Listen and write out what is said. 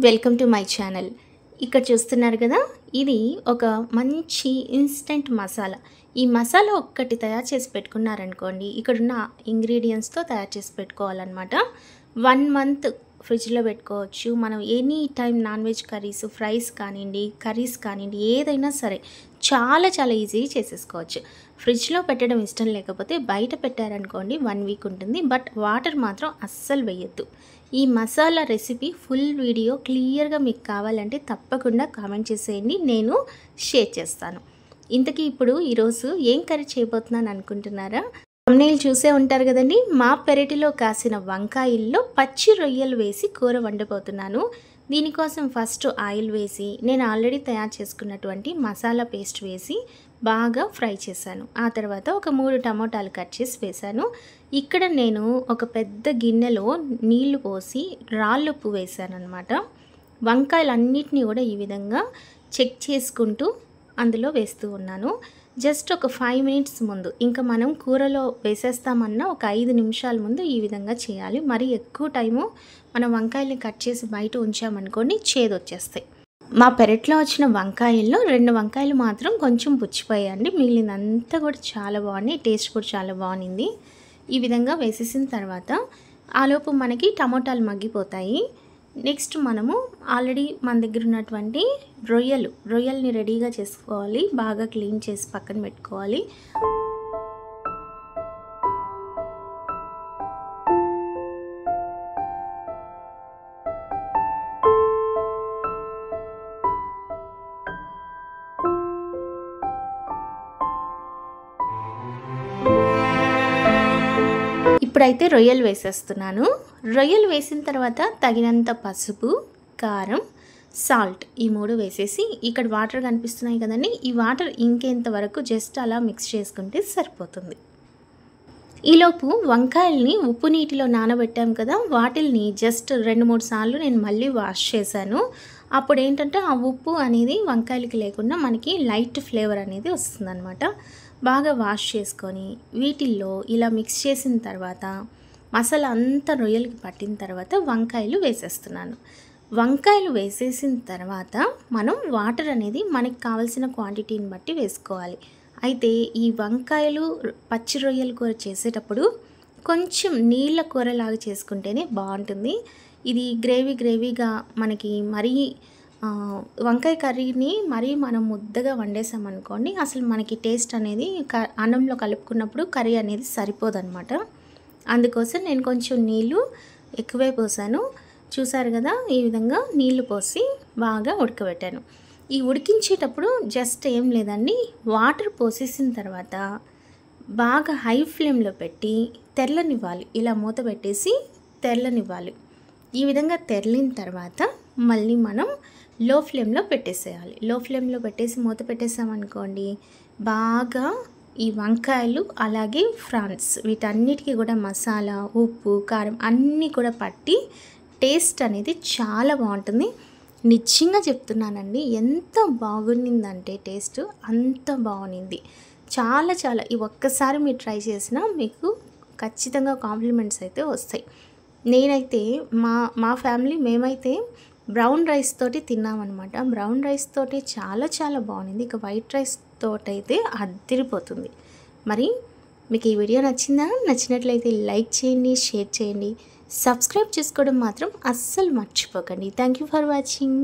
Welcome to my channel. ఇక్కడ చూస్తున్నారు కదా, ఇది ఒక మంచి ఇన్స్టెంట్ మసాలా. ఈ మసాలా ఒక్కటి తయారు చేసి పెట్టుకున్నారనుకోండి, ఇక్కడున్న ఇంగ్రీడియంట్స్తో తయారు చేసి పెట్టుకోవాలన్నమాట. 1 మంత్ ఫ్రిడ్జ్లో పెట్టుకోవచ్చు. మనం any time non veg curries, fries కానివ్వండి, కర్రీస్ కానివ్వండి, ఏదైనా సరే చాలా చాలా ఈజీగా చేసేసుకోవచ్చు. ఫ్రిడ్జ్లో పెట్టడం ఇష్టం లేకపోతే బయట పెట్టారనుకోండి 1 వీక్ ఉంటుంది. బట్ వాటర్ మాత్రం అస్సలు వేయొద్దు. ఈ మసాలా రెసిపీ ఫుల్ వీడియో క్లియర్గా మీకు కావాలంటే తప్పకుండా కామెంట్ చేసేయండి, నేను షేర్ చేస్తాను. ఇంతకీ ఇప్పుడు ఈరోజు ఏం కర్రీ చేయబోతున్నాను అనుకుంటున్నారా? thumbnail చూసే ఉంటారు కదండి. మా పెరటిలో కాసిన వంకాయల్లో పచ్చి రొయ్యలు వేసి కూర వండబోతున్నాను. దీనికోసం ఫస్ట్ ఆయిల్ వేసి నేను ఆల్రెడీ తయారు చేసుకున్నటువంటి మసాలా పేస్ట్ వేసి బాగా ఫ్రై చేశాను. ఆ తర్వాత ఒక 3 టమోటాలు కట్ చేసి వేశాను. ఇక్కడ నేను ఒక పెద్ద గిన్నెలో నీళ్లు పోసి రాళ్ళుప్పు వేశాను అనమాట. వంకాయలన్నిటినీ కూడా ఈ విధంగా చెక్ చేసుకుంటూ అందులో వేస్తూ ఉన్నాను. జస్ట్ ఒక 5 మినిట్స్ ముందు, ఇంకా మనం కూరలో వేసేస్తామన్నా ఒక 5 నిమిషాల ముందు ఈ విధంగా చేయాలి. మరి ఎక్కువ టైము మనం వంకాయల్ని కట్ చేసి బయట ఉంచామనుకోండి చేదొచ్చేస్తాయి. మా పెరట్లో వచ్చిన వంకాయల్లో 2 వంకాయలు మాత్రం కొంచెం పుచ్చిపోయాయండి. మిగిలినంతా కూడా చాలా బాగున్నాయి, టేస్ట్ కూడా చాలా బాగుంది. ఈ విధంగా వేసేసిన తర్వాత ఆలోపు మనకి టమోటాలు మగ్గిపోతాయి. నెక్స్ట్ మనము ఆల్రెడీ మన దగ్గర ఉన్నటువంటి రొయ్యల్ని రెడీగా చేసుకోవాలి. బాగా క్లీన్ చేసి పక్కన పెట్టుకోవాలి. ఇప్పుడైతే రొయ్యలు వేసేస్తున్నాను. రొయ్యలు వేసిన తర్వాత తగినంత పసుపు, కారం, సాల్ట్ ఈ 3 వేసేసి, ఇక్కడ వాటర్ కనిపిస్తున్నాయి కదండి, ఈ వాటర్ ఇంకేంత వరకు జస్ట్ అలా మిక్స్ చేసుకుంటే సరిపోతుంది. ఈలోపు వంకాయల్ని ఉప్పు నీటిలో నానబెట్టాం కదా, వాటిల్ని జస్ట్ 2-3 సార్లు నేను మళ్ళీ వాష్ చేశాను. అప్పుడు ఏంటంటే ఆ ఉప్పు అనేది వంకాయలకి లేకుండా మనకి లైట్ ఫ్లేవర్ అనేది వస్తుందన్నమాట. బాగా వాష్ చేసుకొని వీటిల్లో ఇలా మిక్స్ చేసిన తర్వాత మసాలా అంతా రొయ్యలకి పట్టిన తర్వాత వంకాయలు వేసేస్తున్నాను. వంకాయలు వేసేసిన తర్వాత మనం వాటర్ అనేది మనకి కావాల్సిన క్వాంటిటీని బట్టి వేసుకోవాలి. అయితే ఈ వంకాయలు పచ్చి రొయ్యల కూర చేసేటప్పుడు కొంచెం నీళ్ళ కూరలాగా చేసుకుంటేనే బాగుంటుంది. ఇది గ్రేవీగా మనకి మరీ వంకాయ కర్రీని మరీ మనం ముద్దగా వండేసామనుకోండి, అసలు మనకి టేస్ట్ అనేది అన్నంలో కలుపుకున్నప్పుడు కర్రీ అనేది సరిపోదన్నమాట. అందుకోసం నేను కొంచెం నీళ్ళు ఎక్కువే పోసాను. చూసారు కదా, ఈ విధంగా నీళ్లు పోసి బాగా ఉడకబెట్టాను. ఈ ఉడికించేటప్పుడు జస్ట్ ఏం లేదండి, వాటర్ పోసేసిన తర్వాత బాగా హై ఫ్లేమ్లో పెట్టి తెరలనివ్వాలి. ఇలా మూత పెట్టేసి తెరలనివ్వాలి. ఈ విధంగా తెరలిన తర్వాత మళ్ళీ మనం లో ఫ్లేమ్లో పెట్టేసేయాలి. లో ఫ్లేమ్లో పెట్టేసి మూత పెట్టేసామనుకోండి, బాగా ఈ వంకాయలు అలాగే ఫ్రాన్స్ వీటన్నిటికీ కూడా మసాలా, ఉప్పు, కారం అన్నీ కూడా పట్టి టేస్ట్ అనేది చాలా బాగుంటుంది. నిజంగా చెప్తున్నానండి, ఎంత బాగుండిందంటే టేస్ట్ అంత బాగుంది. చాలా చాలా ఈ ఒక్కసారి మీరు ట్రై చేసినా మీకు ఖచ్చితంగా కాంప్లిమెంట్స్ అయితే వస్తాయి. నేనైతే మా ఫ్యామిలీ మేమైతే బ్రౌన్ రైస్ తోటి తిన్నామన్నమాట. బ్రౌన్ రైస్ తోటి చాలా చాలా బాగుంది. ఇక వైట్ రైస్ తోటైతే అదిరిపోతుంది. మరి మీకు ఈ వీడియో నచ్చిందా? నచ్చినట్లయితే లైక్ చేయండి, షేర్ చేయండి, సబ్స్క్రైబ్ చేసుకోవడం మాత్రం అస్సలు మర్చిపోకండి. Thank you for watching.